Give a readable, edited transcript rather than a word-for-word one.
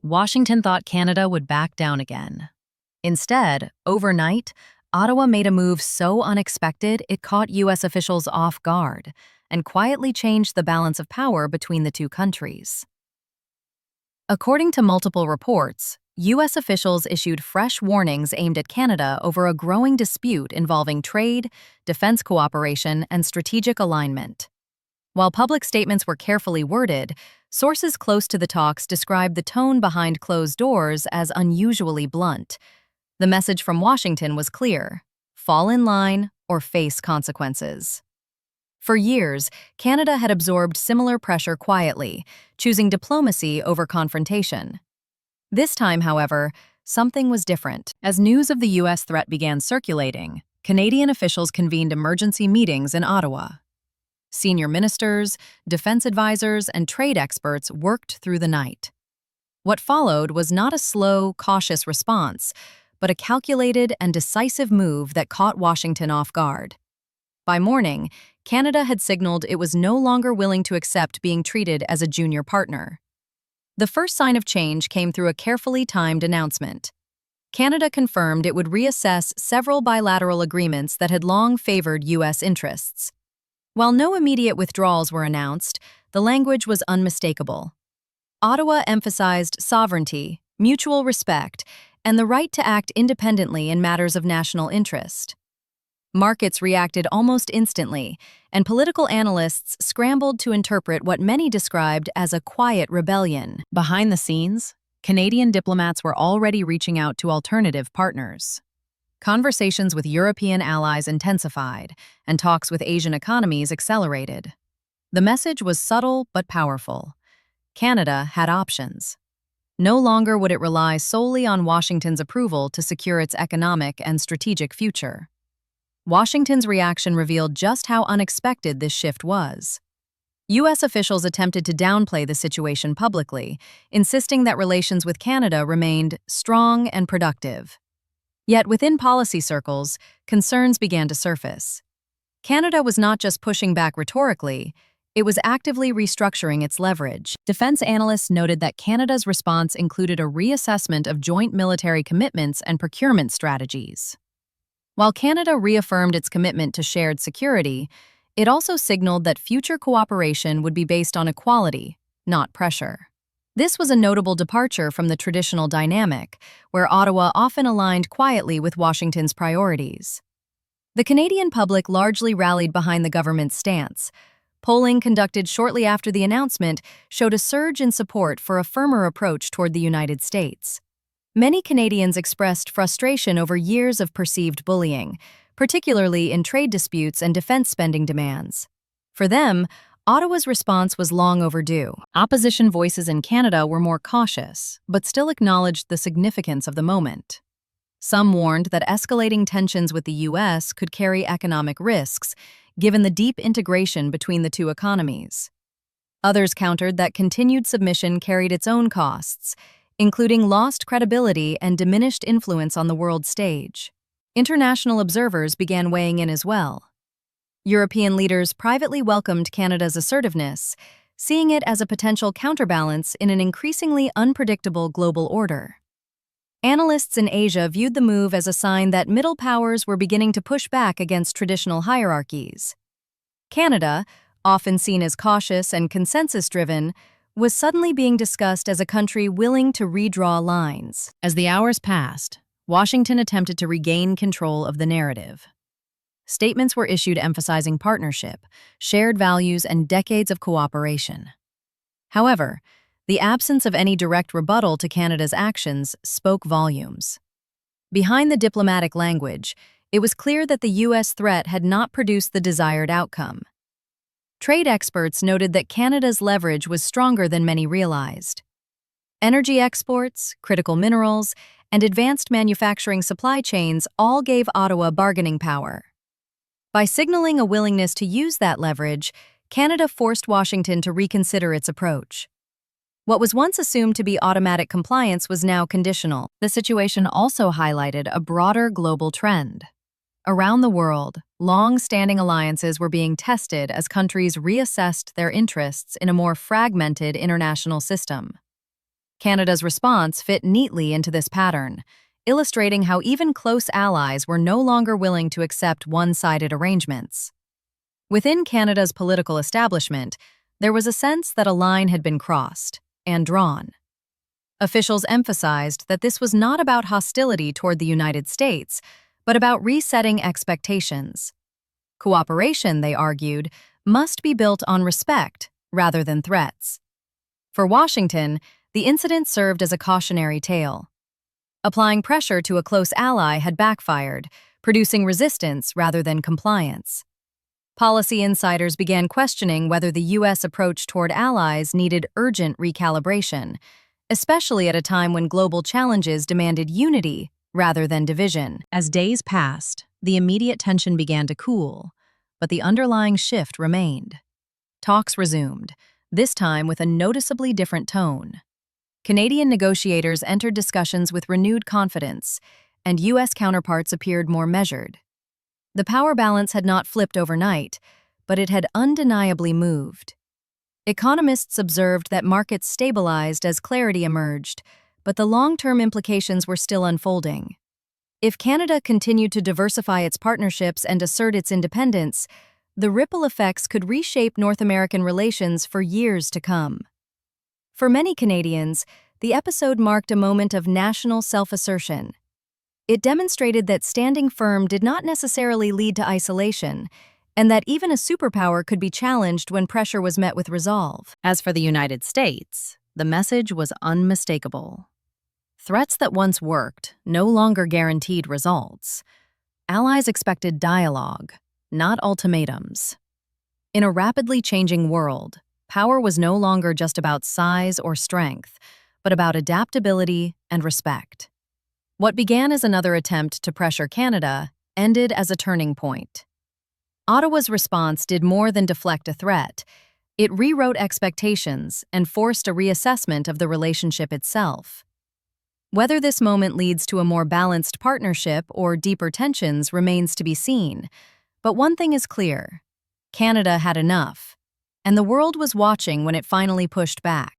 Washington thought Canada would back down again. Instead, overnight, Ottawa made a move so unexpected it caught U.S. officials off guard and quietly changed the balance of power between the two countries. According to multiple reports, U.S. officials issued fresh warnings aimed at Canada over a growing dispute involving trade, defense cooperation, and strategic alignment. While public statements were carefully worded, sources close to the talks described the tone behind closed doors as unusually blunt. The message from Washington was clear: fall in line or face consequences. For years, Canada had absorbed similar pressure quietly, choosing diplomacy over confrontation. This time, however, something was different. As news of the U.S. threat began circulating, Canadian officials convened emergency meetings in Ottawa. Senior ministers, defense advisors, and trade experts worked through the night. What followed was not a slow, cautious response, but a calculated and decisive move that caught Washington off guard. By morning, Canada had signaled it was no longer willing to accept being treated as a junior partner. The first sign of change came through a carefully timed announcement. Canada confirmed it would reassess several bilateral agreements that had long favored U.S. interests. While no immediate withdrawals were announced, the language was unmistakable. Ottawa emphasized sovereignty, mutual respect, and the right to act independently in matters of national interest. Markets reacted almost instantly, and political analysts scrambled to interpret what many described as a quiet rebellion. Behind the scenes, Canadian diplomats were already reaching out to alternative partners. Conversations with European allies intensified, and talks with Asian economies accelerated. The message was subtle but powerful. Canada had options. No longer would it rely solely on Washington's approval to secure its economic and strategic future. Washington's reaction revealed just how unexpected this shift was. U.S. officials attempted to downplay the situation publicly, insisting that relations with Canada remained strong and productive. Yet within policy circles, concerns began to surface. Canada was not just pushing back rhetorically, it was actively restructuring its leverage. Defense analysts noted that Canada's response included a reassessment of joint military commitments and procurement strategies. While Canada reaffirmed its commitment to shared security, it also signaled that future cooperation would be based on equality, not pressure. This was a notable departure from the traditional dynamic, where Ottawa often aligned quietly with Washington's priorities. The Canadian public largely rallied behind the government's stance. Polling conducted shortly after the announcement showed a surge in support for a firmer approach toward the United States. Many Canadians expressed frustration over years of perceived bullying, particularly in trade disputes and defense spending demands. For them, Ottawa's response was long overdue. Opposition voices in Canada were more cautious, but still acknowledged the significance of the moment. Some warned that escalating tensions with the U.S. could carry economic risks, given the deep integration between the two economies. Others countered that continued submission carried its own costs, including lost credibility and diminished influence on the world stage. International observers began weighing in as well. European leaders privately welcomed Canada's assertiveness, seeing it as a potential counterbalance in an increasingly unpredictable global order. Analysts in Asia viewed the move as a sign that middle powers were beginning to push back against traditional hierarchies. Canada, often seen as cautious and consensus-driven, was suddenly being discussed as a country willing to redraw lines. As the hours passed, Washington attempted to regain control of the narrative. Statements were issued emphasizing partnership, shared values, and decades of cooperation. However, the absence of any direct rebuttal to Canada's actions spoke volumes. Behind the diplomatic language, it was clear that the U.S. threat had not produced the desired outcome. Trade experts noted that Canada's leverage was stronger than many realized. Energy exports, critical minerals, and advanced manufacturing supply chains all gave Ottawa bargaining power. By signaling a willingness to use that leverage, Canada forced Washington to reconsider its approach. What was once assumed to be automatic compliance was now conditional. The situation also highlighted a broader global trend. Around the world, long-standing alliances were being tested as countries reassessed their interests in a more fragmented international system. Canada's response fit neatly into this pattern, illustrating how even close allies were no longer willing to accept one-sided arrangements. Within Canada's political establishment, there was a sense that a line had been crossed and drawn. Officials emphasized that this was not about hostility toward the United States, but about resetting expectations. Cooperation, they argued, must be built on respect rather than threats. For Washington, the incident served as a cautionary tale. Applying pressure to a close ally had backfired, producing resistance rather than compliance. Policy insiders began questioning whether the U.S. approach toward allies needed urgent recalibration, especially at a time when global challenges demanded unity rather than division. As days passed, the immediate tension began to cool, but the underlying shift remained. Talks resumed, this time with a noticeably different tone. Canadian negotiators entered discussions with renewed confidence, and U.S. counterparts appeared more measured. The power balance had not flipped overnight, but it had undeniably moved. Economists observed that markets stabilized as clarity emerged, but the long-term implications were still unfolding. If Canada continued to diversify its partnerships and assert its independence, the ripple effects could reshape North American relations for years to come. For many Canadians, the episode marked a moment of national self-assertion. It demonstrated that standing firm did not necessarily lead to isolation, and that even a superpower could be challenged when pressure was met with resolve. As for the United States, the message was unmistakable. Threats that once worked no longer guaranteed results. Allies expected dialogue, not ultimatums. In a rapidly changing world, power was no longer just about size or strength, but about adaptability and respect. What began as another attempt to pressure Canada ended as a turning point. Ottawa's response did more than deflect a threat. It rewrote expectations and forced a reassessment of the relationship itself. Whether this moment leads to a more balanced partnership or deeper tensions remains to be seen, but one thing is clear: Canada had enough, and the world was watching when it finally pushed back.